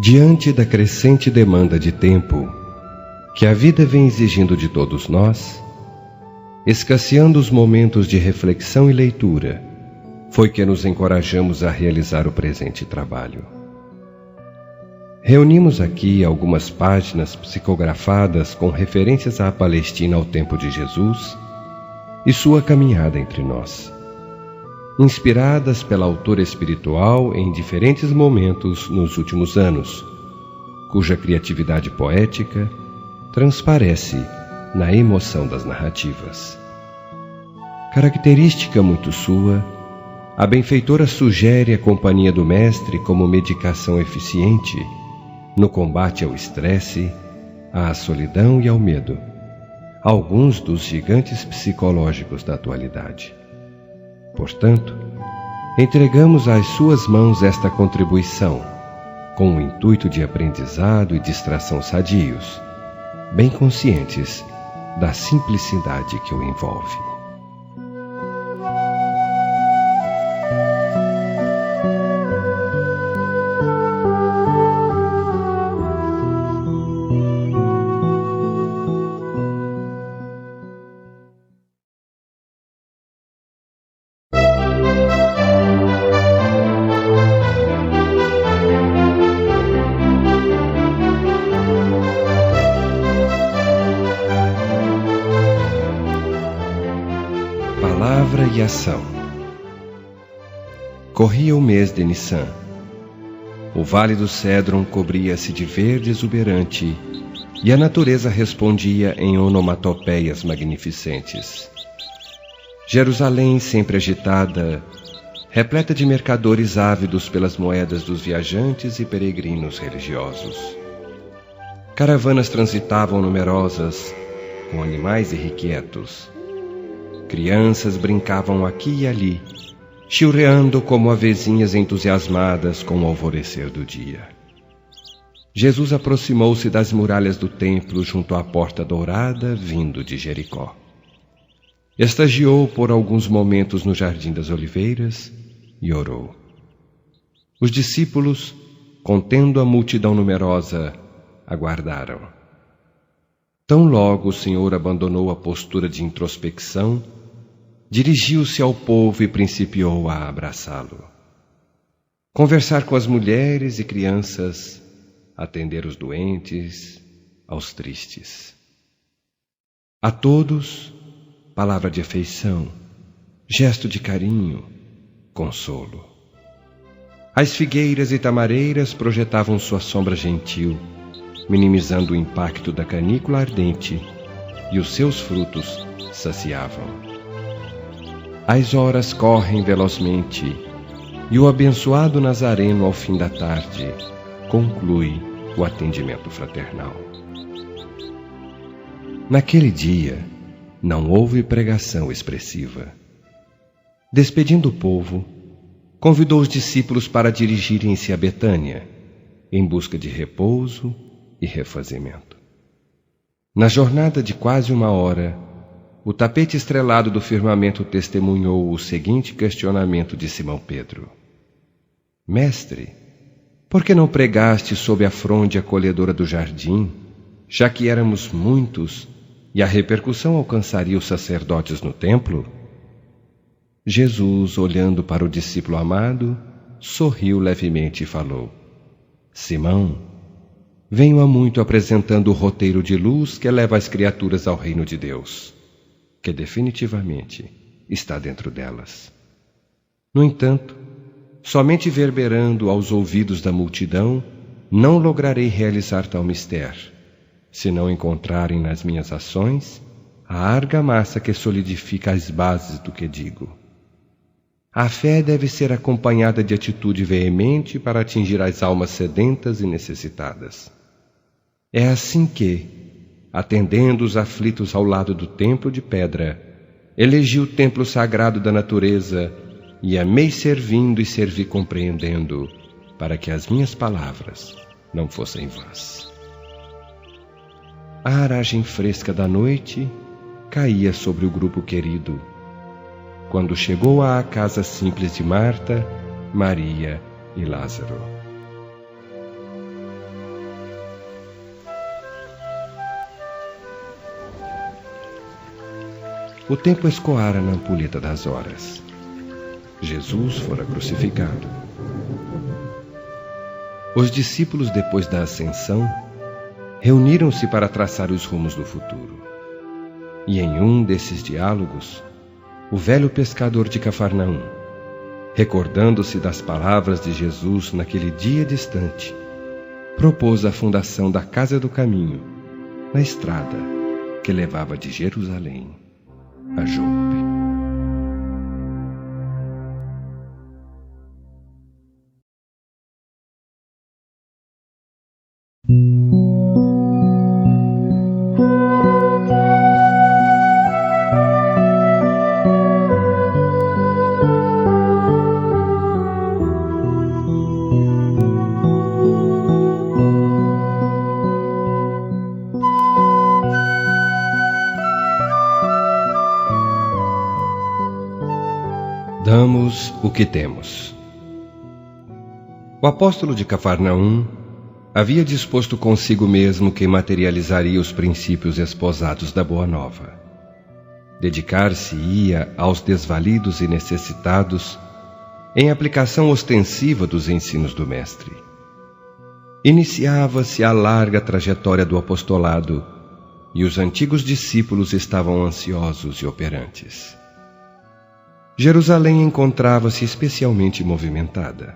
Diante da crescente demanda de tempo que a vida vem exigindo de todos nós, escasseando os momentos de reflexão e leitura, foi que nos encorajamos a realizar o presente trabalho. Reunimos aqui algumas páginas psicografadas com referências à Palestina ao tempo de Jesus e sua caminhada entre nós, inspiradas pela autora espiritual em diferentes momentos nos últimos anos, cuja criatividade poética transparece na emoção das narrativas. Característica muito sua, a benfeitora sugere a companhia do mestre como medicação eficiente no combate ao estresse, à solidão e ao medo, alguns dos gigantes psicológicos da atualidade. Portanto, entregamos às suas mãos esta contribuição, com o intuito de aprendizado e distração sadios, bem conscientes da simplicidade que o envolve. Palavra e ação. Corria o mês de Nissan. O vale do Cédron cobria-se de verde exuberante e a natureza respondia em onomatopeias magnificentes. Jerusalém, sempre agitada, repleta de mercadores ávidos pelas moedas dos viajantes e peregrinos religiosos. Caravanas transitavam numerosas, com animais irrequietos. Crianças brincavam aqui e ali, chilreando como avezinhas entusiasmadas com o alvorecer do dia. Jesus aproximou-se das muralhas do templo junto à porta dourada, vindo de Jericó. Estagiou por alguns momentos no Jardim das Oliveiras e orou. Os discípulos, contendo a multidão numerosa, aguardaram. Tão logo o Senhor abandonou a postura de introspecção, dirigiu-se ao povo e principiou a abraçá-lo. Conversar com as mulheres e crianças, atender os doentes, aos tristes. A todos, palavra de afeição, gesto de carinho, consolo. As figueiras e tamareiras projetavam sua sombra gentil, minimizando o impacto da canícula ardente, e os seus frutos saciavam. As horas correm velozmente, e o abençoado Nazareno, ao fim da tarde, conclui o atendimento fraternal. Naquele dia, não houve pregação expressiva. Despedindo o povo, convidou os discípulos para dirigirem-se a Betânia, em busca de repouso e refazimento. Na jornada de quase 1 hora, o tapete estrelado do firmamento testemunhou o seguinte questionamento de Simão Pedro: Mestre, por que não pregaste sob a fronde acolhedora do jardim, já que éramos muitos e a repercussão alcançaria os sacerdotes no templo? Jesus, olhando para o discípulo amado, sorriu levemente e falou: Simão, venho há muito apresentando o roteiro de luz que leva as criaturas ao reino de Deus, que definitivamente está dentro delas. No entanto, somente verberando aos ouvidos da multidão, não lograrei realizar tal mistério, se não encontrarem nas minhas ações a argamassa que solidifica as bases do que digo. A fé deve ser acompanhada de atitude veemente para atingir as almas sedentas e necessitadas. É assim que, atendendo os aflitos ao lado do templo de pedra, elegi o templo sagrado da natureza e amei servindo e servi compreendendo, para que as minhas palavras não fossem vãs. A aragem fresca da noite caía sobre o grupo querido, quando chegou à casa simples de Marta, Maria e Lázaro. O tempo escoara na ampulheta das horas. Jesus fora crucificado. Os discípulos, depois da ascensão, reuniram-se para traçar os rumos do futuro. E em um desses diálogos, o velho pescador de Cafarnaum, recordando-se das palavras de Jesus naquele dia distante, propôs a fundação da Casa do Caminho, na estrada que levava de Jerusalém a Jope. Damos o que temos. O apóstolo de Cafarnaum havia disposto consigo mesmo que materializaria os princípios esposados da Boa Nova. Dedicar-se-ia aos desvalidos e necessitados em aplicação ostensiva dos ensinos do Mestre. Iniciava-se a larga trajetória do apostolado e os antigos discípulos estavam ansiosos e operantes. Jerusalém encontrava-se especialmente movimentada.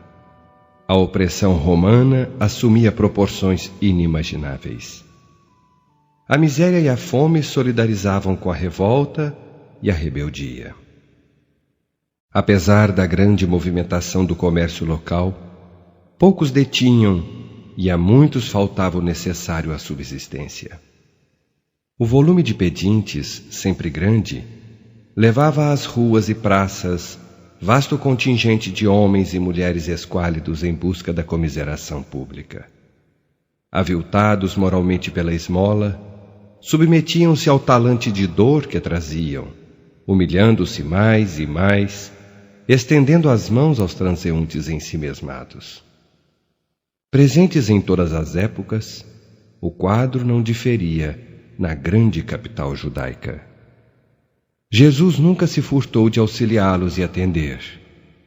A opressão romana assumia proporções inimagináveis. A miséria e a fome solidarizavam com a revolta e a rebeldia. Apesar da grande movimentação do comércio local, poucos detinham e a muitos faltava o necessário à subsistência. O volume de pedintes, sempre grande, levava às ruas e praças vasto contingente de homens e mulheres esquálidos em busca da comiseração pública. Aviltados moralmente pela esmola, submetiam-se ao talante de dor que traziam, humilhando-se mais e mais, estendendo as mãos aos transeuntes ensimesmados. Presentes em todas as épocas, o quadro não diferia na grande capital judaica. Jesus nunca se furtou de auxiliá-los e atender,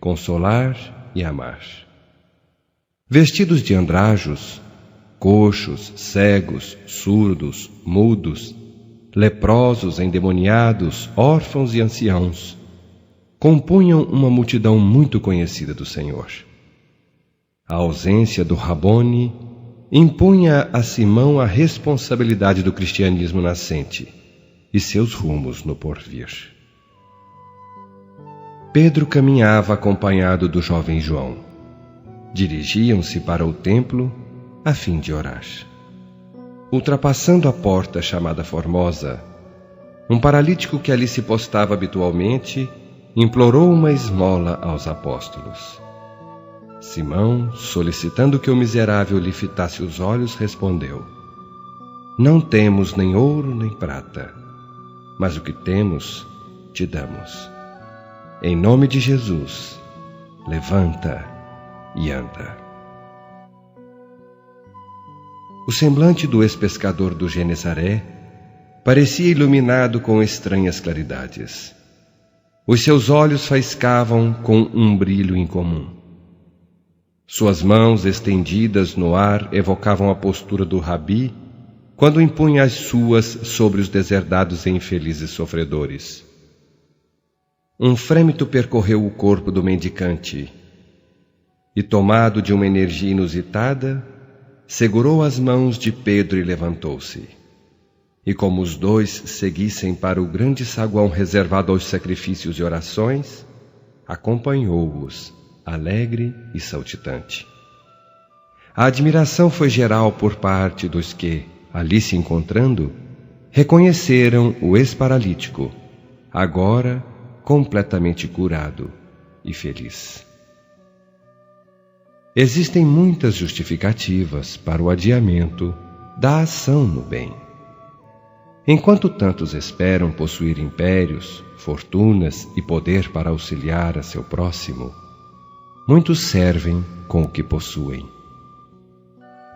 consolar e amar. Vestidos de andrajos, coxos, cegos, surdos, mudos, leprosos, endemoniados, órfãos e anciãos, compunham uma multidão muito conhecida do Senhor. A ausência do Rabboni impunha a Simão a responsabilidade do cristianismo nascente e seus rumos no porvir. Pedro caminhava acompanhado do jovem João. Dirigiam-se para o templo a fim de orar. Ultrapassando a porta chamada Formosa, um paralítico que ali se postava habitualmente implorou uma esmola aos apóstolos. Simão, solicitando que o miserável lhe fitasse os olhos, respondeu: Não temos nem ouro nem prata, mas o que temos te damos. Em nome de Jesus, levanta e anda. O semblante do ex-pescador do Genesaré parecia iluminado com estranhas claridades. Os seus olhos faiscavam com um brilho incomum. Suas mãos estendidas no ar evocavam a postura do rabi quando impunha as suas sobre os deserdados e infelizes sofredores. Um frêmito percorreu o corpo do mendicante e, tomado de uma energia inusitada, segurou as mãos de Pedro e levantou-se. E como os dois seguissem para o grande saguão reservado aos sacrifícios e orações, acompanhou-os, alegre e saltitante. A admiração foi geral por parte dos que, ali se encontrando, reconheceram o ex-paralítico, agora completamente curado e feliz. Existem muitas justificativas para o adiamento da ação no bem. Enquanto tantos esperam possuir impérios, fortunas e poder para auxiliar a seu próximo, muitos servem com o que possuem.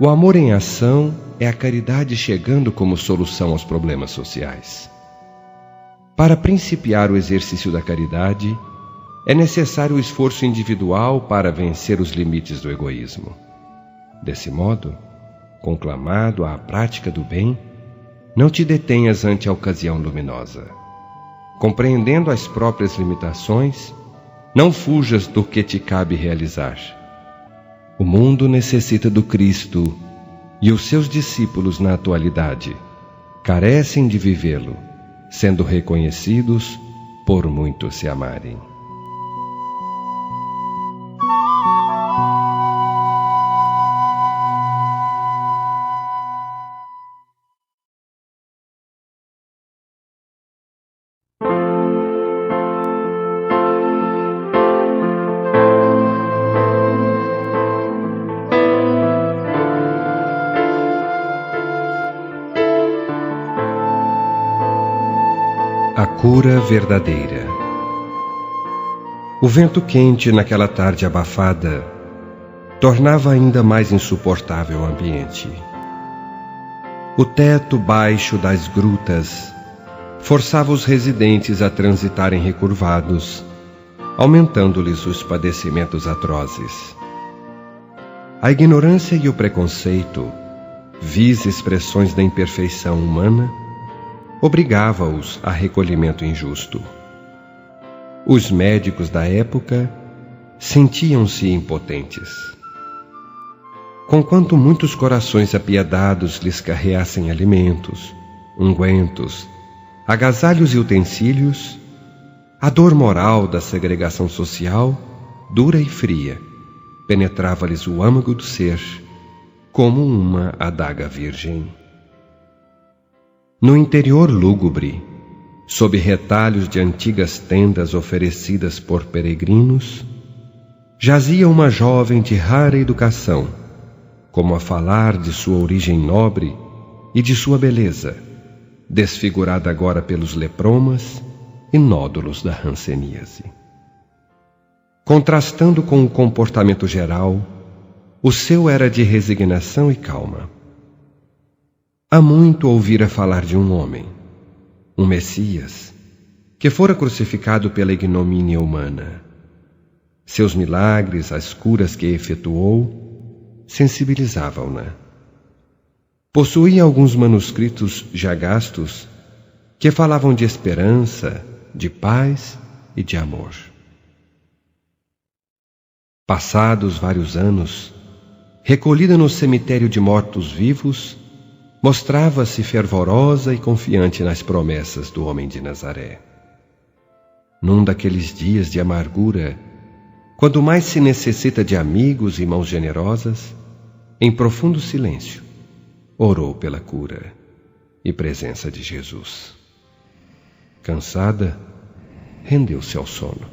O amor em ação é a caridade chegando como solução aos problemas sociais. Para principiar o exercício da caridade, é necessário o esforço individual para vencer os limites do egoísmo. Desse modo, conclamado à prática do bem, não te detenhas ante a ocasião luminosa. Compreendendo as próprias limitações, não fujas do que te cabe realizar. O mundo necessita do Cristo e os seus discípulos na atualidade carecem de vivê-lo, sendo reconhecidos por muitos se amarem. A cura verdadeira. O vento quente naquela tarde abafada tornava ainda mais insuportável o ambiente. O teto baixo das grutas forçava os residentes a transitarem recurvados, aumentando-lhes os padecimentos atrozes. A ignorância e o preconceito, vis expressões da imperfeição humana, obrigava-os a recolhimento injusto. Os médicos da época sentiam-se impotentes. Conquanto muitos corações apiedados lhes carreassem alimentos, ungüentos, agasalhos e utensílios, a dor moral da segregação social, dura e fria, penetrava-lhes o âmago do ser, como uma adaga virgem. No interior lúgubre, sob retalhos de antigas tendas oferecidas por peregrinos, jazia uma jovem de rara educação, como a falar de sua origem nobre e de sua beleza, desfigurada agora pelos lepromas e nódulos da hanseníase. Contrastando com o comportamento geral, o seu era de resignação e calma. Há muito ouvira falar de um homem, um Messias, que fora crucificado pela ignomínia humana. Seus milagres, as curas que efetuou, sensibilizavam-na. Possuía alguns manuscritos já gastos que falavam de esperança, de paz e de amor. Passados vários anos, recolhida no cemitério de mortos-vivos, mostrava-se fervorosa e confiante nas promessas do homem de Nazaré. Num daqueles dias de amargura, quando mais se necessita de amigos e mãos generosas, em profundo silêncio, orou pela cura e presença de Jesus. Cansada, rendeu-se ao sono.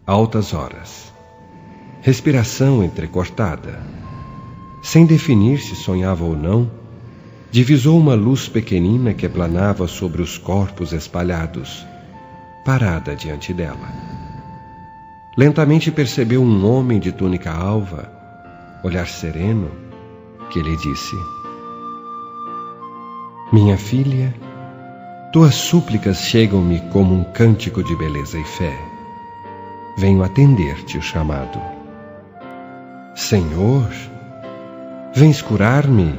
Altas horas. Respiração entrecortada. Sem definir se sonhava ou não, divisou uma luz pequenina que planava sobre os corpos espalhados, parada diante dela. Lentamente percebeu um homem de túnica alva, olhar sereno, que lhe disse: Minha filha, tuas súplicas chegam-me como um cântico de beleza e fé. Venho atender-te o chamado. Senhor, vens curar-me?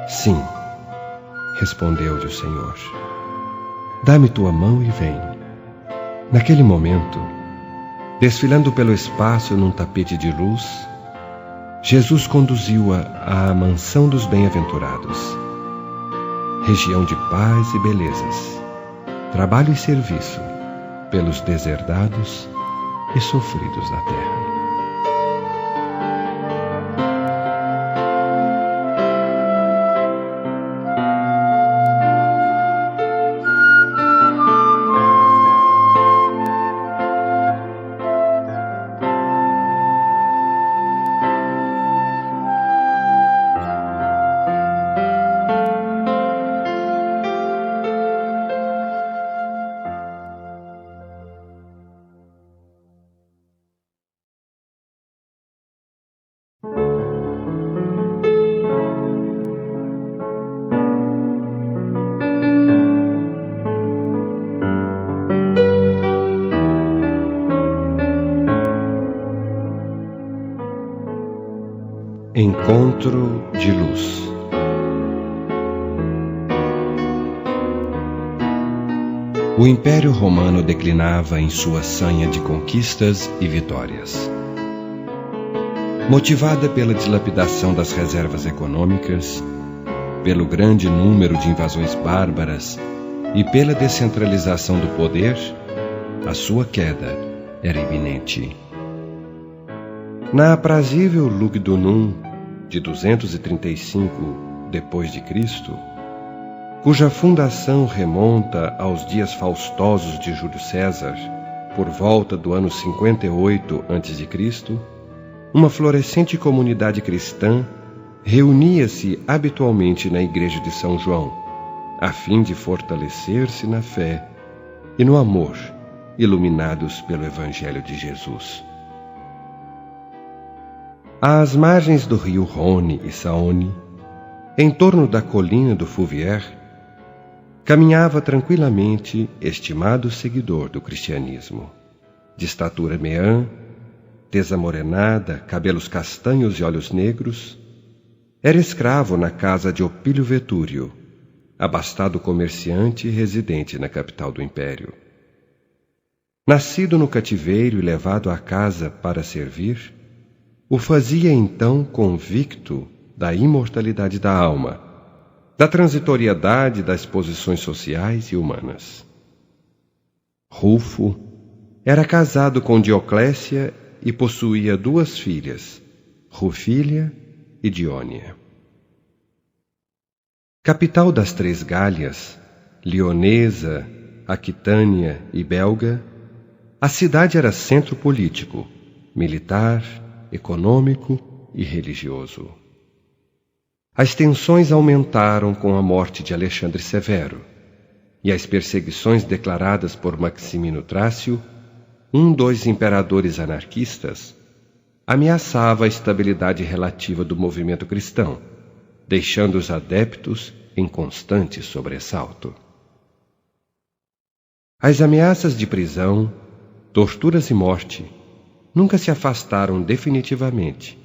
Sim, respondeu-lhe o Senhor. Dá-me tua mão e vem. Naquele momento, desfilando pelo espaço num tapete de luz, Jesus conduziu-a à mansão dos bem-aventurados, região de paz e belezas, trabalho e serviço pelos deserdados e sofridos da terra. Encontro de luz. O Império Romano declinava em sua sanha de conquistas e vitórias. Motivada pela dilapidação das reservas econômicas, pelo grande número de invasões bárbaras e pela descentralização do poder, a sua queda era iminente. Na aprazível Lugdunum de 235 d.C., cuja fundação remonta aos dias faustosos de Júlio César, por volta do ano 58 a.C., uma florescente comunidade cristã reunia-se habitualmente na igreja de São João, a fim de fortalecer-se na fé e no amor, iluminados pelo Evangelho de Jesus. Às margens do rio Rhône e Saône, em torno da colina do Fourvière, caminhava tranquilamente estimado seguidor do cristianismo. De estatura meã, tez amorenada, cabelos castanhos e olhos negros, era escravo na casa de Opílio Vetúrio, abastado comerciante e residente na capital do império. Nascido no cativeiro e levado à casa para servir, o fazia então convicto da imortalidade da alma, da transitoriedade das posições sociais e humanas. Rufo era casado com Dioclécia e possuía 2 filhas, Rufília e Diônia. Capital das 3 Gálias, Lionesa, Aquitânia e Belga, a cidade era centro político, militar, econômico e religioso. As tensões aumentaram com a morte de Alexandre Severo, e as perseguições declaradas por Maximino Trácio, um dos imperadores anarquistas, ameaçava a estabilidade relativa do movimento cristão, deixando os adeptos em constante sobressalto. As ameaças de prisão, torturas e morte nunca se afastaram definitivamente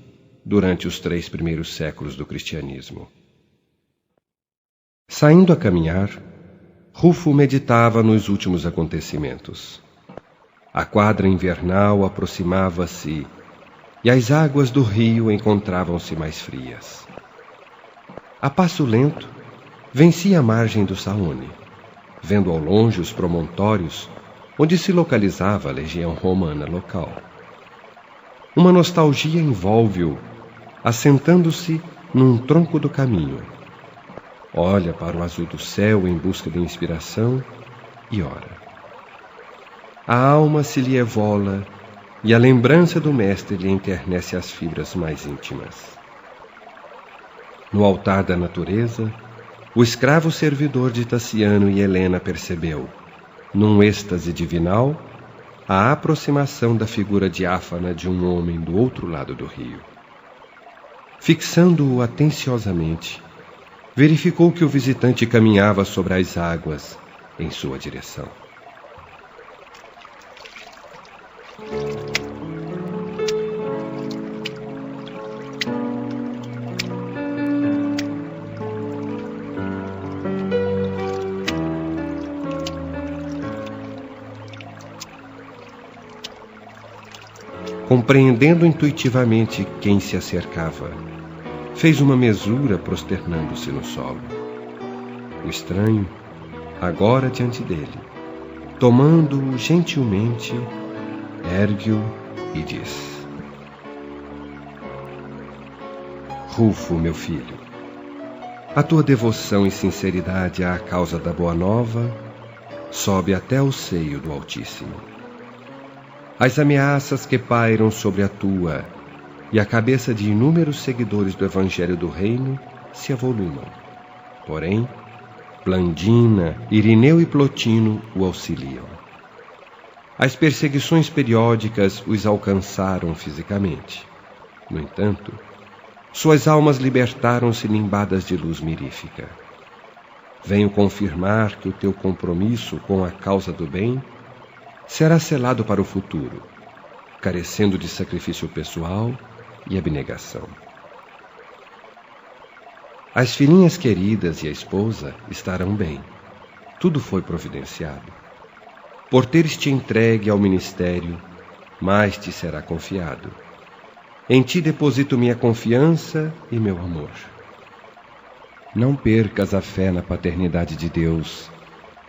durante os 3 primeiros séculos do cristianismo. Saindo a caminhar, Rufo meditava nos últimos acontecimentos. A quadra invernal aproximava-se e as águas do rio encontravam-se mais frias. A passo lento, vencia a margem do Saône, vendo ao longe os promontórios onde se localizava a legião romana local. Uma nostalgia envolve-o, assentando-se num tronco do caminho. Olha para o azul do céu em busca de inspiração e ora. A alma se lhe evola e a lembrança do mestre lhe enternece as fibras mais íntimas. No altar da natureza, o escravo servidor de Tassiano e Helena percebeu, num êxtase divinal, a aproximação da figura diáfana de um homem do outro lado do rio. Fixando-o atenciosamente, verificou que o visitante caminhava sobre as águas em sua direção. Compreendendo intuitivamente quem se acercava, fez uma mesura prosternando-se no solo. O estranho, agora diante dele, tomando-o gentilmente, ergue-o e diz: Rufo, meu filho, a tua devoção e sinceridade à causa da Boa Nova sobe até o seio do Altíssimo. As ameaças que pairam sobre a tua e a cabeça de inúmeros seguidores do Evangelho do Reino se avolumam. Porém, Blandina, Irineu e Plotino o auxiliam. As perseguições periódicas os alcançaram fisicamente. No entanto, suas almas libertaram-se nimbadas de luz mirífica. Venho confirmar que o teu compromisso com a causa do bem será selado para o futuro, carecendo de sacrifício pessoal e abnegação. As filhinhas queridas e a esposa estarão bem. Tudo foi providenciado. Por teres te entregue ao ministério, mais te será confiado. Em ti deposito minha confiança e meu amor. Não percas a fé na paternidade de Deus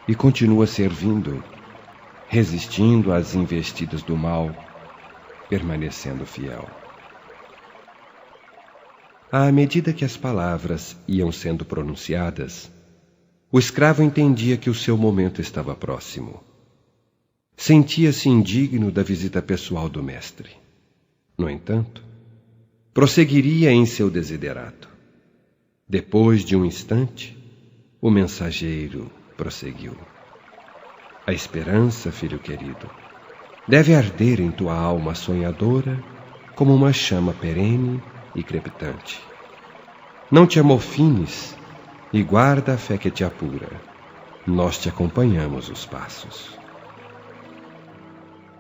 e continua servindo, resistindo às investidas do mal, permanecendo fiel. À medida que as palavras iam sendo pronunciadas, o escravo entendia que o seu momento estava próximo. Sentia-se indigno da visita pessoal do mestre. No entanto, prosseguiria em seu desiderato. Depois de um instante, o mensageiro prosseguiu. A esperança, filho querido, deve arder em tua alma sonhadora como uma chama perene e crepitante. Não te amofines e guarda a fé que te apura. Nós te acompanhamos os passos.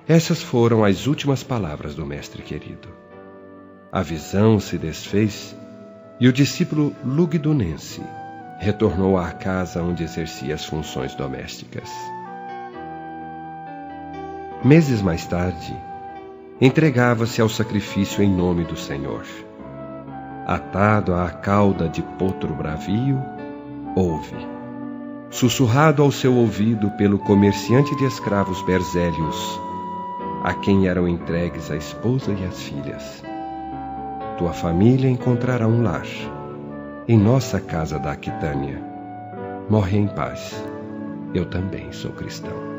Essas foram as últimas palavras do mestre querido. A visão se desfez e o discípulo lugdunense retornou à casa onde exercia as funções domésticas. Meses mais tarde, entregava-se ao sacrifício em nome do Senhor. Atado à cauda de potro bravio, ouve, sussurrado ao seu ouvido pelo comerciante de escravos Berzélios, a quem eram entregues a esposa e as filhas. Tua família encontrará um lar, em nossa casa da Aquitânia. Morre em paz, eu também sou cristão.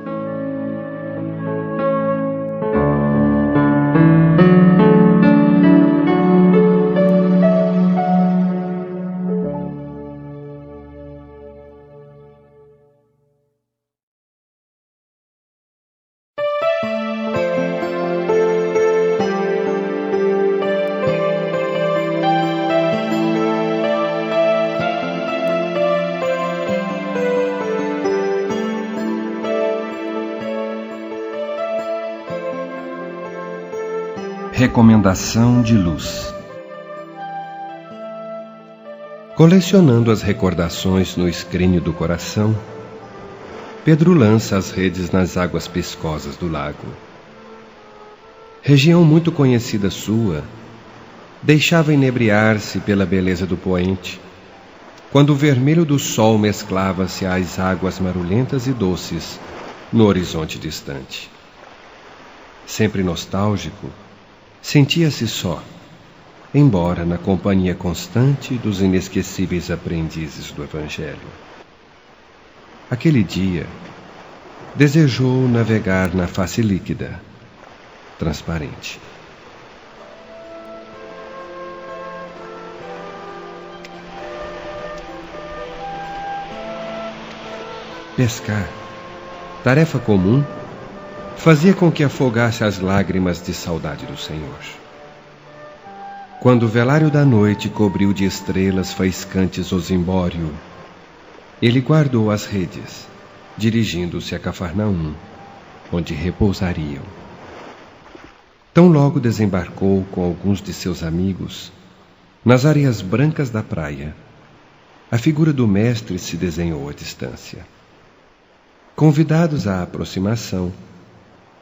Recomendação de luz. Colecionando as recordações no escrínio do coração, Pedro lança as redes nas águas pescosas do lago. Região muito conhecida sua, deixava inebriar-se pela beleza do poente, quando o vermelho do sol mesclava-se às águas marulhentas e doces no horizonte distante. Sempre nostálgico, sentia-se só, embora na companhia constante dos inesquecíveis aprendizes do Evangelho. Aquele dia, desejou navegar na face líquida, transparente. Pescar, tarefa comum, fazia com que afogasse as lágrimas de saudade do Senhor. Quando o velário da noite cobriu de estrelas faiscantes o zimbório, ele guardou as redes, dirigindo-se a Cafarnaum, onde repousariam. Tão logo desembarcou com alguns de seus amigos, nas areias brancas da praia, a figura do mestre se desenhou à distância. Convidados à aproximação,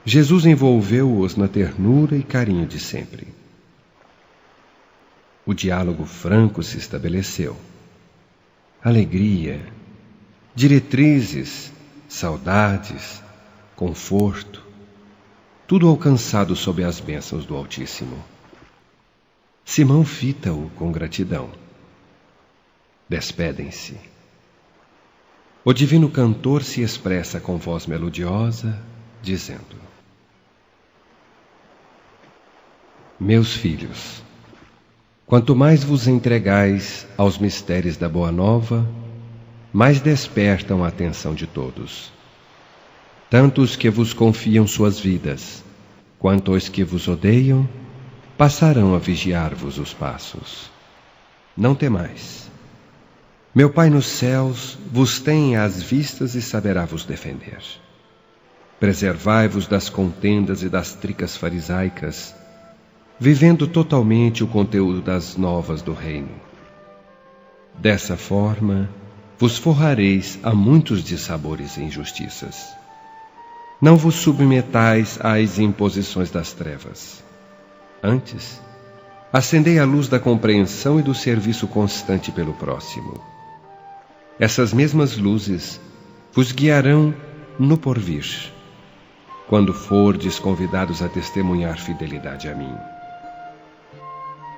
Jesus envolveu-os na ternura e carinho de sempre. O diálogo franco se estabeleceu. Alegria, diretrizes, saudades, conforto, tudo alcançado sob as bênçãos do Altíssimo. Simão fita-o com gratidão. Despedem-se. O divino cantor se expressa com voz melodiosa, dizendo: Meus filhos, quanto mais vos entregais aos mistérios da Boa Nova, mais despertam a atenção de todos. Tanto os que vos confiam suas vidas, quanto os que vos odeiam, passarão a vigiar-vos os passos. Não temais. Meu Pai nos céus vos tem às vistas e saberá vos defender. Preservai-vos das contendas e das tricas farisaicas, vivendo totalmente o conteúdo das novas do reino. Dessa forma, vos forrareis a muitos dissabores e injustiças. Não vos submetais às imposições das trevas. Antes, acendei a luz da compreensão e do serviço constante pelo próximo. Essas mesmas luzes vos guiarão no porvir, quando fordes convidados a testemunhar fidelidade a mim.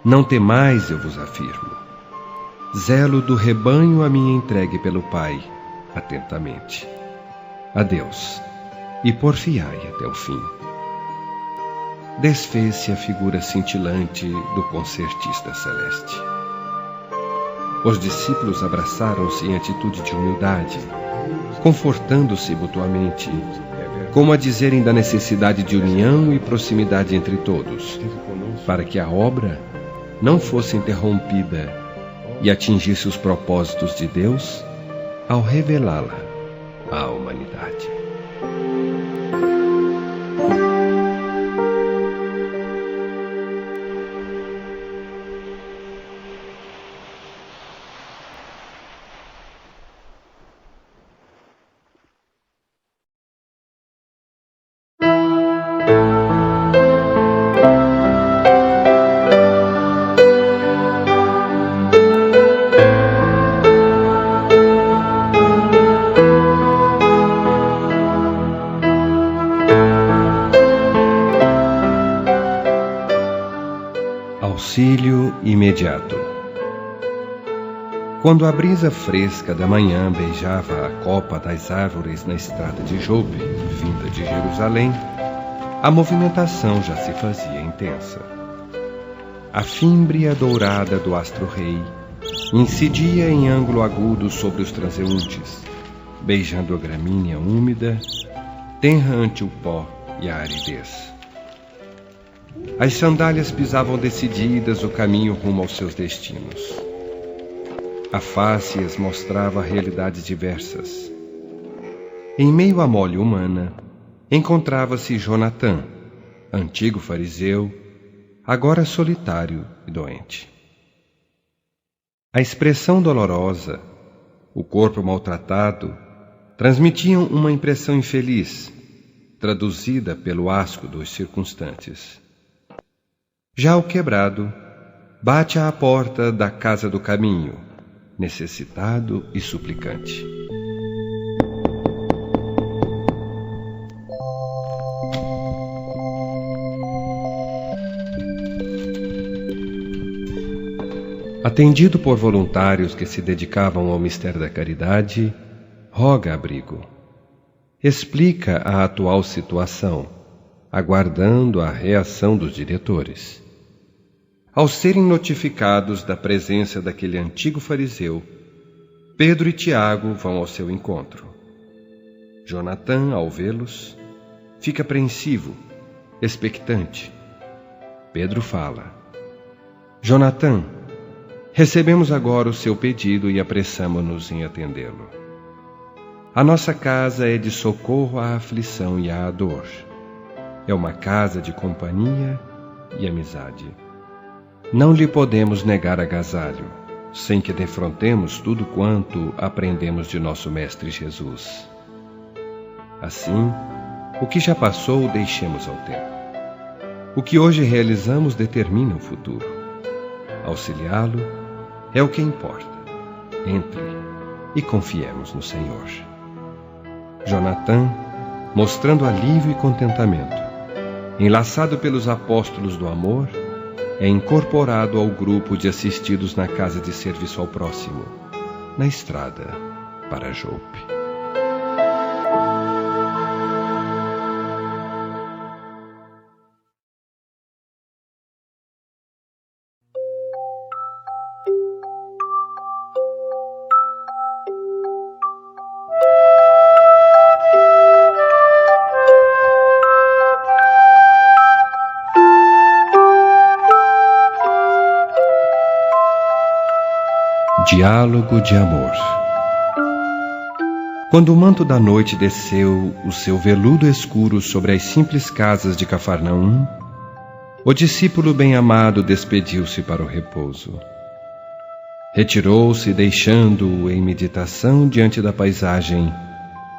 Não temais, eu vos afirmo. Zelo do rebanho a mim entregue pelo Pai, atentamente. Adeus, e porfiai até o fim. Desfez-se a figura cintilante do concertista celeste. Os discípulos abraçaram-se em atitude de humildade, confortando-se mutuamente, como a dizerem da necessidade de união e proximidade entre todos, para que a obra não fosse interrompida e atingisse os propósitos de Deus ao revelá-la à humanidade. Auxílio imediato. Quando a brisa fresca da manhã beijava a copa das árvores na estrada de Jope, vinda de Jerusalém, a movimentação já se fazia intensa. A fímbria dourada do astro-rei incidia em ângulo agudo sobre os transeuntes, beijando a gramínea úmida, tenra ante o pó e a aridez. As sandálias pisavam decididas o caminho rumo aos seus destinos. A face as mostrava realidades diversas. Em meio à mole humana, encontrava-se Jonatã, antigo fariseu, agora solitário e doente. A expressão dolorosa, o corpo maltratado, transmitiam uma impressão infeliz, traduzida pelo asco dos circunstantes. Já o quebrado bate à porta da casa do caminho, necessitado e suplicante. Atendido por voluntários que se dedicavam ao mistério da caridade, roga abrigo. Explica a atual situação, aguardando a reação dos diretores. Ao serem notificados da presença daquele antigo fariseu, Pedro e Tiago vão ao seu encontro. Jonatã, ao vê-los, fica apreensivo, expectante. Pedro fala: Jonatã, recebemos agora o seu pedido e apressamo-nos em atendê-lo. A nossa casa é de socorro à aflição e à dor. É uma casa de companhia e amizade. Não lhe podemos negar agasalho, sem que defrontemos tudo quanto aprendemos de nosso Mestre Jesus. Assim, o que já passou deixemos ao tempo. O que hoje realizamos determina o futuro. Auxiliá-lo é o que importa. Entre e confiemos no Senhor. Jonatã, mostrando alívio e contentamento, enlaçado pelos apóstolos do amor, é incorporado ao grupo de assistidos na casa de serviço ao próximo, na estrada para Jope. Diálogo de amor. Quando o manto da noite desceu o seu veludo escuro sobre as simples casas de Cafarnaum, o discípulo bem-amado despediu-se para o repouso. Retirou-se, deixando-o em meditação diante da paisagem,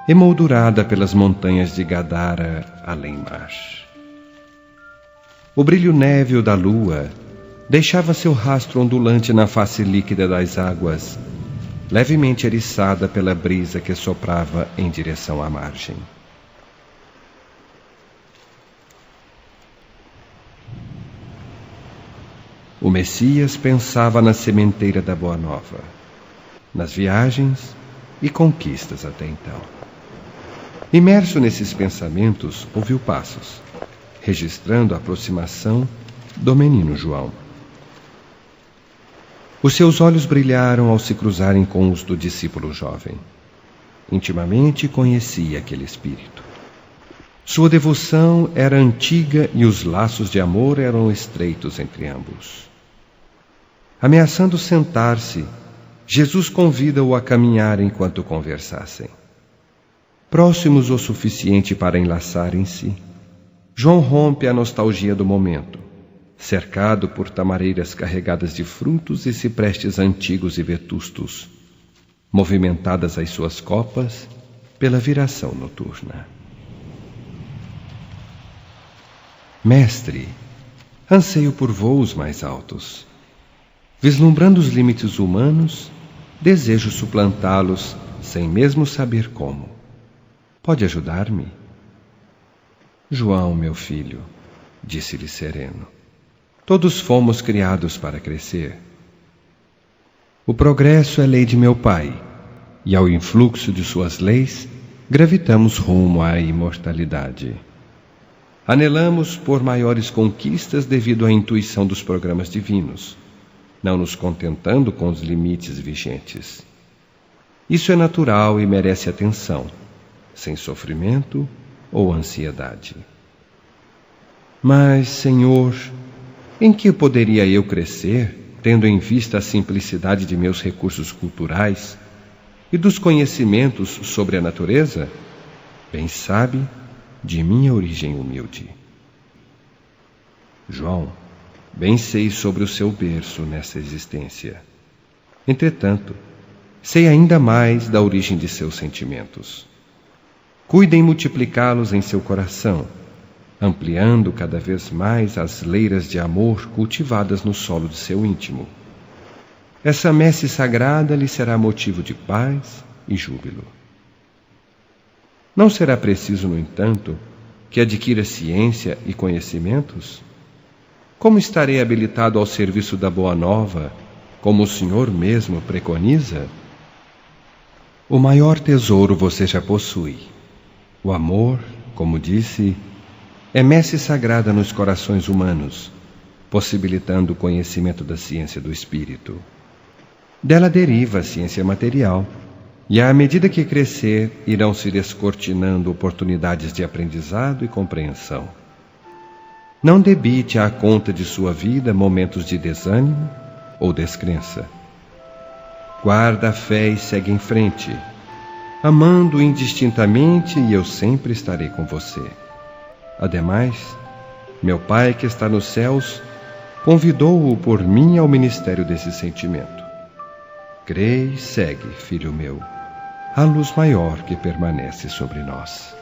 emoldurada pelas montanhas de Gadara, além-mar. O brilho néveo da lua deixava seu rastro ondulante na face líquida das águas, levemente eriçada pela brisa que soprava em direção à margem. O Messias pensava na sementeira da Boa Nova, nas viagens e conquistas até então. Imerso nesses pensamentos, ouviu passos, registrando a aproximação do menino João. Os seus olhos brilharam ao se cruzarem com os do discípulo jovem. Intimamente conhecia aquele espírito. Sua devoção era antiga e os laços de amor eram estreitos entre ambos. Ameaçando sentar-se, Jesus convida-o a caminhar enquanto conversassem. Próximos o suficiente para enlaçarem-se, João rompe a nostalgia do momento, cercado por tamareiras carregadas de frutos e ciprestes antigos e vetustos, movimentadas as suas copas pela viração noturna. Mestre, anseio por voos mais altos. Vislumbrando os limites humanos, desejo suplantá-los sem mesmo saber como. Pode ajudar-me? João, meu filho, disse-lhe sereno, todos fomos criados para crescer. O progresso é lei de meu pai, e ao influxo de suas leis, gravitamos rumo à imortalidade. Anelamos por maiores conquistas devido à intuição dos programas divinos, não nos contentando com os limites vigentes. Isso é natural e merece atenção, sem sofrimento ou ansiedade. Mas, Senhor, em que poderia eu crescer, tendo em vista a simplicidade de meus recursos culturais e dos conhecimentos sobre a natureza? Bem sabe de minha origem humilde. João, bem sei sobre o seu berço nessa existência. Entretanto, sei ainda mais da origem de seus sentimentos. Cuide em multiplicá-los em seu coração, ampliando cada vez mais as leiras de amor cultivadas no solo de seu íntimo. Essa messe sagrada lhe será motivo de paz e júbilo. Não será preciso, no entanto, que adquira ciência e conhecimentos? Como estarei habilitado ao serviço da Boa Nova, como o Senhor mesmo preconiza? O maior tesouro você já possui. O amor, como disse, é messe sagrada nos corações humanos, possibilitando o conhecimento da ciência do espírito. Dela deriva a ciência material, e à medida que crescer, irão se descortinando oportunidades de aprendizado e compreensão. Não debite à conta de sua vida momentos de desânimo ou descrença. Guarda a fé e segue em frente, amando indistintamente, e eu sempre estarei com você. Ademais, meu Pai que está nos céus convidou-o por mim ao ministério desse sentimento. Crê e segue, filho meu, a luz maior que permanece sobre nós.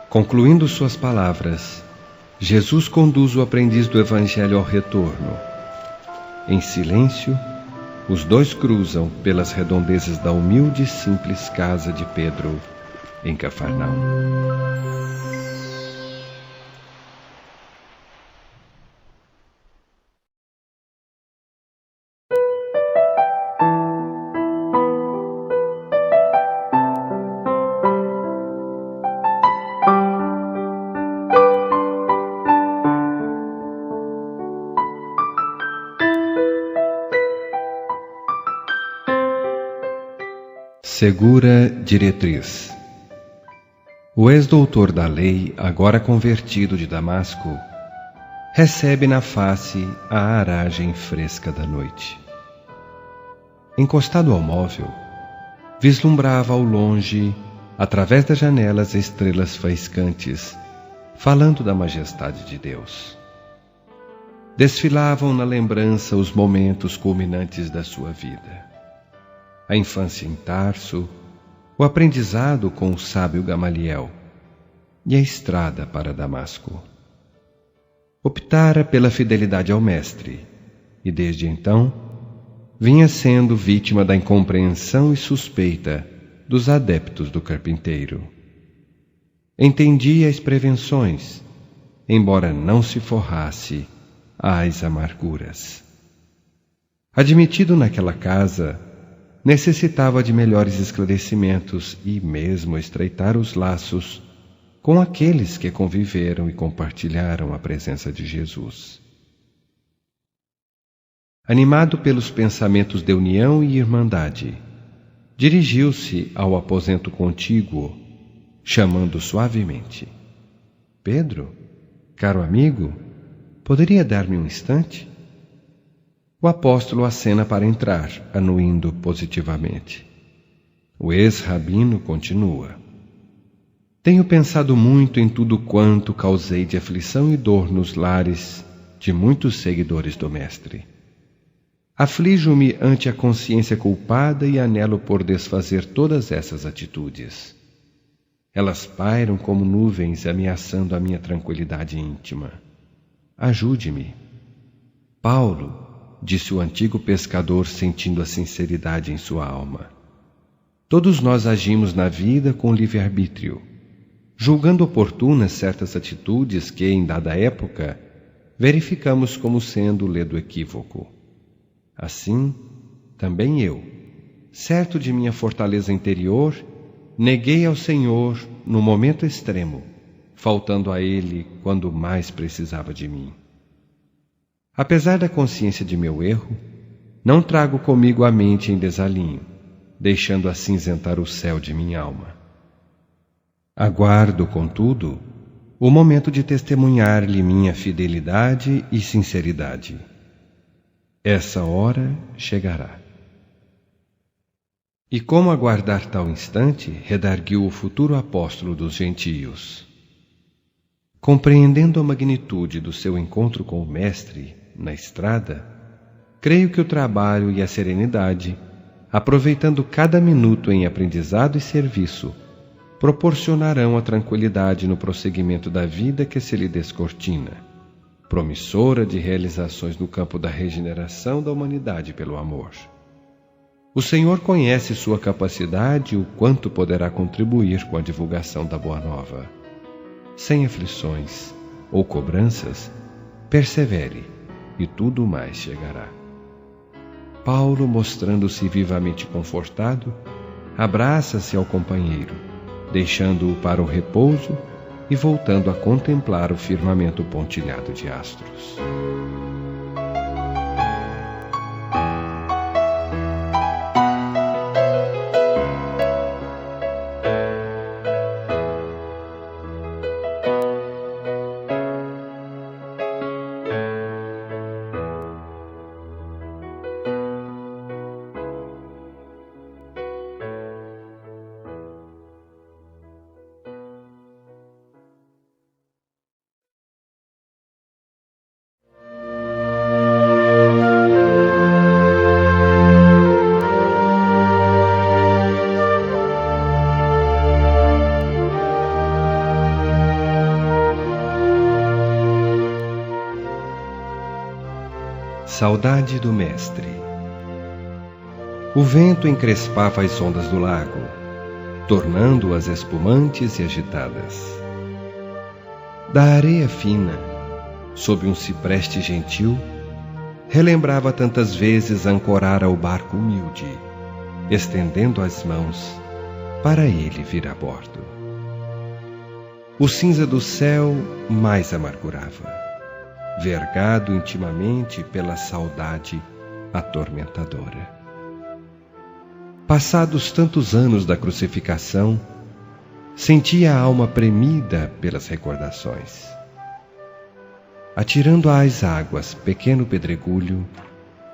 Concluindo suas palavras, Jesus conduz o aprendiz do Evangelho ao retorno. Em silêncio, os dois cruzam pelas redondezas da humilde e simples casa de Pedro, em Cafarnaum. Segura diretriz. O ex-doutor da lei, agora convertido de Damasco, recebe na face a aragem fresca da noite. Encostado ao móvel, vislumbrava ao longe, através das janelas, estrelas faiscantes, falando da majestade de Deus. desfilavam na lembrança os momentos culminantes da sua vida. A infância em Tarso, o aprendizado com o sábio Gamaliel e a estrada para Damasco. Optara pela fidelidade ao mestre e, desde então, vinha sendo vítima da incompreensão e suspeita dos adeptos do carpinteiro. Entendia as prevenções, embora não se forrasse às amarguras. Admitido naquela casa, necessitava de melhores esclarecimentos e mesmo estreitar os laços com aqueles que conviveram e compartilharam a presença de Jesus. Animado pelos pensamentos de união e irmandade, dirigiu-se ao aposento contíguo, chamando suavemente: Pedro, caro amigo, poderia dar-me um instante? O apóstolo acena para entrar, anuindo positivamente. O ex-rabino continua: Tenho pensado muito em tudo quanto causei de aflição e dor nos lares de muitos seguidores do Mestre. Aflijo-me ante a consciência culpada e anelo por desfazer todas essas atitudes. Elas pairam como nuvens ameaçando a minha tranquilidade íntima. Ajude-me. Paulo, disse o antigo pescador, sentindo a sinceridade em sua alma. Todos nós agimos na vida com livre-arbítrio, julgando oportunas certas atitudes que, em dada época, verificamos como sendo ledo equívoco. Assim, também eu, certo de minha fortaleza interior, neguei ao Senhor no momento extremo, faltando a Ele quando mais precisava de mim. Apesar da consciência de meu erro, não trago comigo a mente em desalinho, deixando acinzentar o céu de minha alma. Aguardo, contudo, o momento de testemunhar-lhe minha fidelidade e sinceridade. Essa hora chegará. E como aguardar tal instante, redarguiu o futuro apóstolo dos gentios. Compreendendo a magnitude do seu encontro com o Mestre na estrada, creio que o trabalho e a serenidade, aproveitando cada minuto em aprendizado e serviço, proporcionarão a tranquilidade no prosseguimento da vida que se lhe descortina, promissora de realizações no campo da regeneração da humanidade pelo amor. O Senhor conhece sua capacidade e o quanto poderá contribuir com a divulgação da Boa Nova. Sem aflições ou cobranças, persevere e tudo mais chegará. Paulo, mostrando-se vivamente confortado, abraça-se ao companheiro, deixando-o para o repouso e voltando a contemplar o firmamento pontilhado de astros. Saudade do Mestre. O vento encrespava as ondas do lago, tornando-as espumantes e agitadas. Da areia fina, sob um cipreste gentil, relembrava tantas vezes ancorara o barco humilde, estendendo as mãos para ele vir a bordo. O cinza do céu mais amargurava, vergado intimamente pela saudade atormentadora. Passados tantos anos da crucificação, sentia a alma premida pelas recordações. Atirando às águas pequeno pedregulho,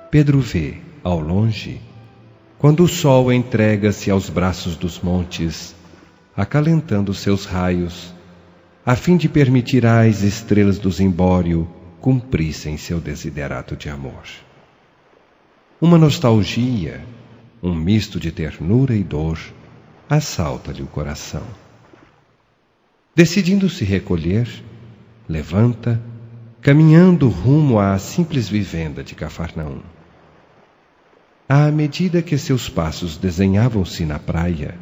Pedro vê, ao longe, quando o sol entrega-se aos braços dos montes, acalentando seus raios, a fim de permitir às estrelas do zimbório cumprissem seu desiderato de amor. Uma nostalgia, um misto de ternura e dor, assalta-lhe o coração. Decidindo-se recolher, levanta, caminhando rumo à simples vivenda de Cafarnaum. À medida que seus passos desenhavam-se na praia,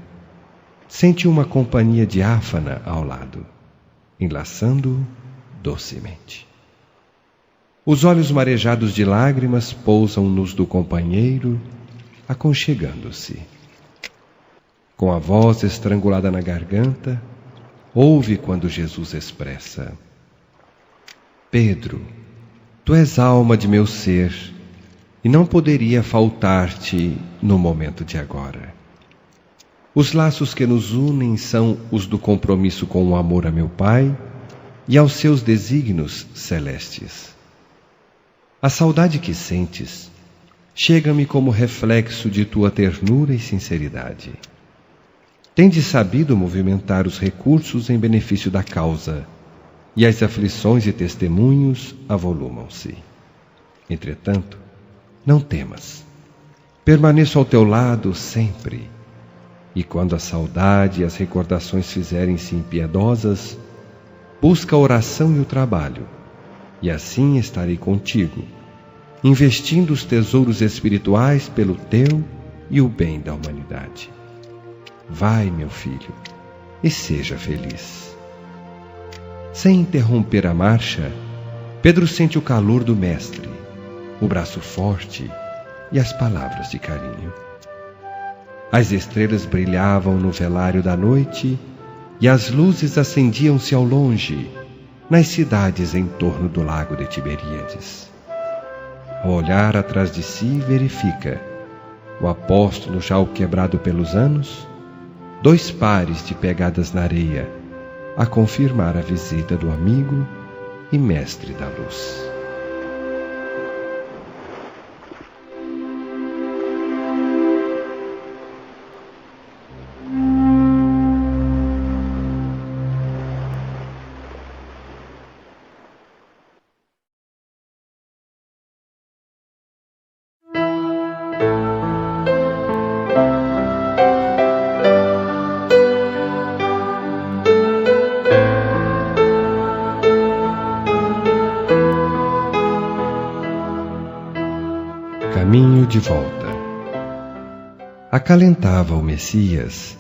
sente uma companhia diáfana ao lado, enlaçando-o docemente. Os olhos marejados de lágrimas pousam nos do companheiro, aconchegando-se. Com a voz estrangulada na garganta, ouve quando Jesus expressa: Pedro, tu és alma de meu ser, e não poderia faltar-te no momento de agora. Os laços que nos unem são os do compromisso com o amor a meu Pai e aos seus desígnios celestes. A saudade que sentes chega-me como reflexo de tua ternura e sinceridade. Tendes sabido movimentar os recursos em benefício da causa, e as aflições e testemunhos avolumam-se. Entretanto, não temas. Permaneço ao teu lado sempre. E quando a saudade e as recordações fizerem-se impiedosas, busca a oração e o trabalho, e assim estarei contigo, investindo os tesouros espirituais pelo teu e o bem da humanidade. Vai, meu filho, e seja feliz. Sem interromper a marcha, Pedro sente o calor do mestre, o braço forte e as palavras de carinho. As estrelas brilhavam no velário da noite e as luzes acendiam-se ao longe, nas cidades em torno do lago de Tiberíades. Ao olhar atrás de si, verifica, o apóstolo já o quebrado pelos anos, 2 pares de pegadas na areia, a confirmar a visita do amigo e mestre da luz. Caminho de volta. Acalentava o Messias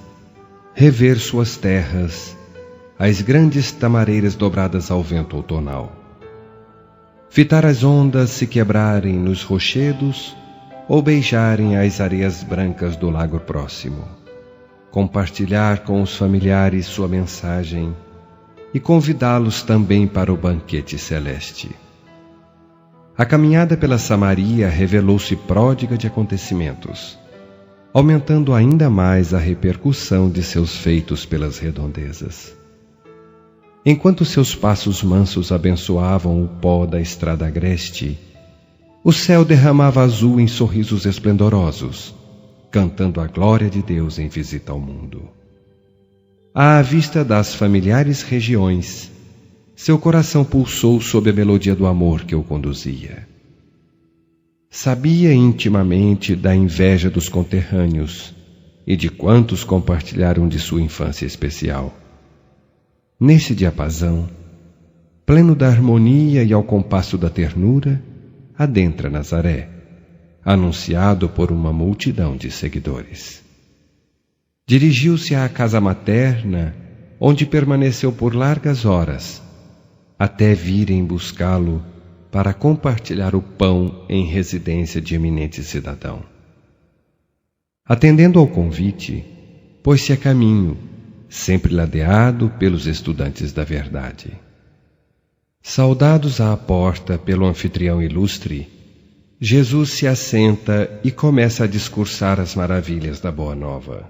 rever suas terras, as grandes tamareiras dobradas ao vento outonal. Fitar as ondas se quebrarem nos rochedos ou beijarem as areias brancas do lago próximo. Compartilhar com os familiares sua mensagem e convidá-los também para o banquete celeste. A caminhada pela Samaria revelou-se pródiga de acontecimentos, aumentando ainda mais a repercussão de seus feitos pelas redondezas. Enquanto seus passos mansos abençoavam o pó da estrada agreste, o céu derramava azul em sorrisos esplendorosos, cantando a glória de Deus em visita ao mundo. À vista das familiares regiões, seu coração pulsou sob a melodia do amor que o conduzia. Sabia intimamente da inveja dos conterrâneos e de quantos compartilharam de sua infância especial. Nesse diapasão, pleno da harmonia e ao compasso da ternura, adentra Nazaré, anunciado por uma multidão de seguidores. Dirigiu-se à casa materna, onde permaneceu por largas horas, até virem buscá-lo para compartilhar o pão em residência de eminente cidadão. Atendendo ao convite, pôs-se a caminho, sempre ladeado pelos estudantes da verdade. Saudados à porta pelo anfitrião ilustre, Jesus se assenta e começa a discursar as maravilhas da Boa Nova.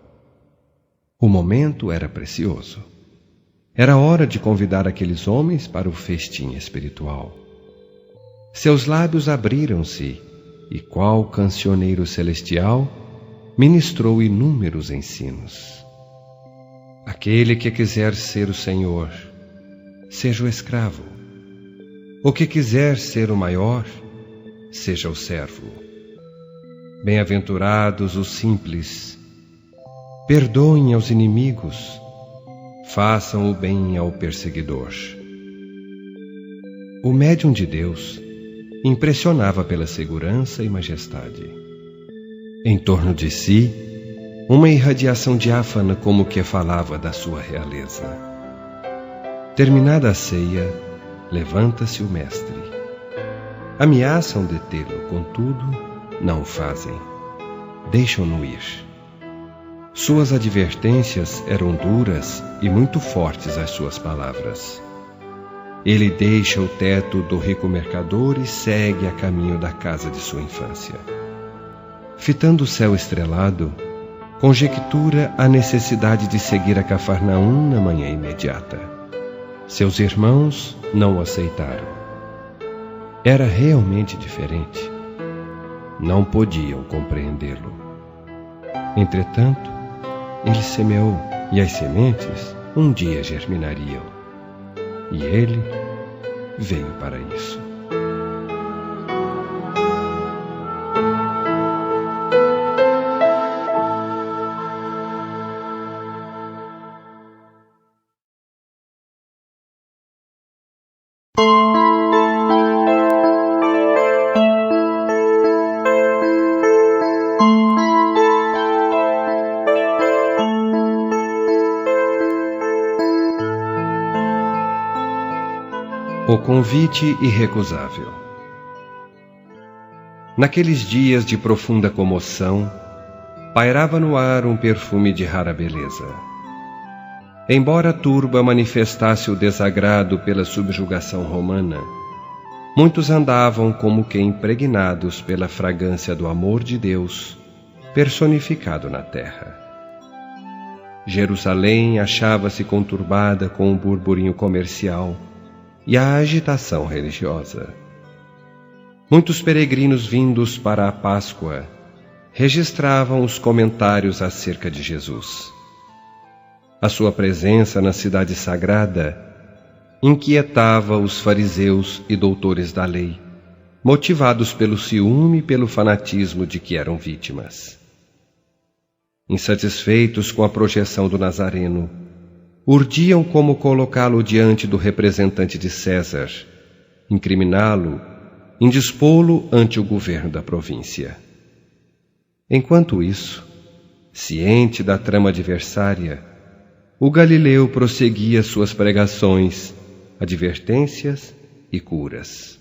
O momento era precioso. Era hora de convidar aqueles homens para o festim espiritual. Seus lábios abriram-se e, qual cancioneiro celestial, ministrou inúmeros ensinos. Aquele que quiser ser o Senhor, seja o escravo. O que quiser ser o maior, seja o servo. Bem-aventurados os simples. Perdoem aos inimigos. Façam o bem ao perseguidor. O médium de Deus impressionava pela segurança e majestade. Em torno de si, uma irradiação diáfana como que falava da sua realeza. Terminada a ceia, levanta-se o mestre. Ameaçam detê-lo, contudo, não o fazem. Deixam-no ir. Suas advertências eram duras e muito fortes as suas palavras. Ele deixa o teto do rico mercador e segue a caminho da casa de sua infância. Fitando o céu estrelado, conjectura a necessidade de seguir a Cafarnaum na manhã imediata. Seus irmãos não o aceitaram. Era realmente diferente. Não podiam compreendê-lo. Entretanto, ele semeou, e as sementes um dia germinariam. E ele veio para isso. O convite irrecusável. Naqueles dias de profunda comoção, pairava no ar um perfume de rara beleza. Embora a turba manifestasse o desagrado pela subjugação romana, muitos andavam como que impregnados pela fragrância do amor de Deus, personificado na terra. Jerusalém achava-se conturbada com o burburinho comercial e a agitação religiosa. Muitos peregrinos vindos para a Páscoa registravam os comentários acerca de Jesus. A sua presença na cidade sagrada inquietava os fariseus e doutores da lei, motivados pelo ciúme e pelo fanatismo de que eram vítimas. Insatisfeitos com a projeção do Nazareno, urdiam como colocá-lo diante do representante de César, incriminá-lo, indispô-lo ante o governo da província. Enquanto isso, ciente da trama adversária, o Galileu prosseguia suas pregações, advertências e curas.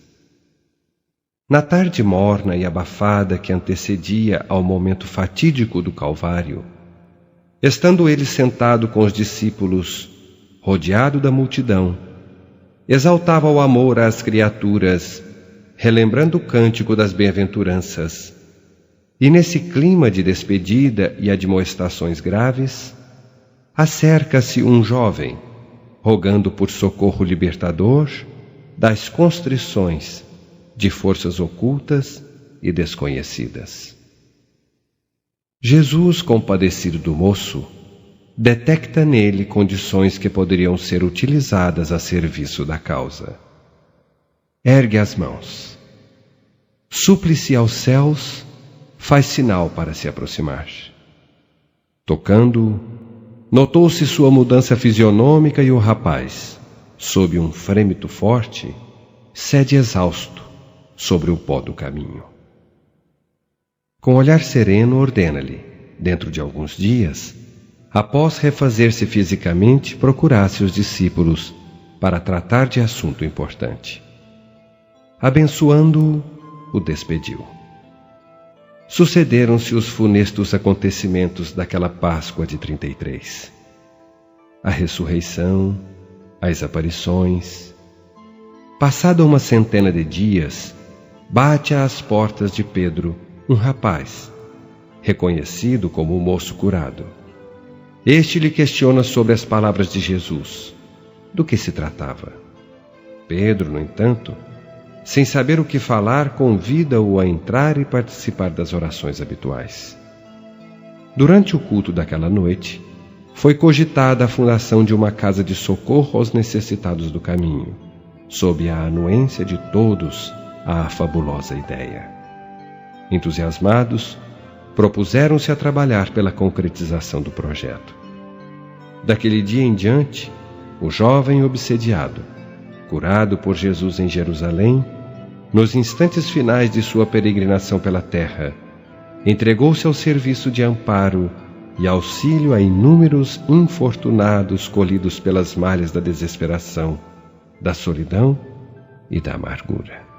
Na tarde morna e abafada que antecedia ao momento fatídico do Calvário, estando ele sentado com os discípulos, rodeado da multidão, exaltava o amor às criaturas, relembrando o cântico das bem-aventuranças. E nesse clima de despedida e admoestações graves, acerca-se um jovem, rogando por socorro libertador das constrições de forças ocultas e desconhecidas. Jesus, compadecido do moço, detecta nele condições que poderiam ser utilizadas a serviço da causa. Ergue as mãos. Supre-se aos céus, faz sinal para se aproximar. Tocando-o, notou-se sua mudança fisionômica e o rapaz, sob um frêmito forte, cede exausto sobre o pó do caminho. Com olhar sereno, ordena-lhe, dentro de alguns dias, após refazer-se fisicamente, procurasse os discípulos para tratar de assunto importante. Abençoando-o, o despediu. Sucederam-se os funestos acontecimentos daquela Páscoa de 33. A ressurreição, as aparições. Passada uma centena de dias, bate às portas de Pedro um rapaz, reconhecido como o moço curado. Este lhe questiona sobre as palavras de Jesus. Do que se tratava? Pedro, no entanto, sem saber o que falar, convida-o a entrar e participar das orações habituais. Durante o culto daquela noite, foi cogitada a fundação de uma casa de socorro aos necessitados do caminho, sob a anuência de todos, à fabulosa ideia. Entusiasmados, propuseram-se a trabalhar pela concretização do projeto. Daquele dia em diante, o jovem obsediado, curado por Jesus em Jerusalém, nos instantes finais de sua peregrinação pela terra, entregou-se ao serviço de amparo e auxílio a inúmeros infortunados colhidos pelas malhas da desesperação, da solidão e da amargura.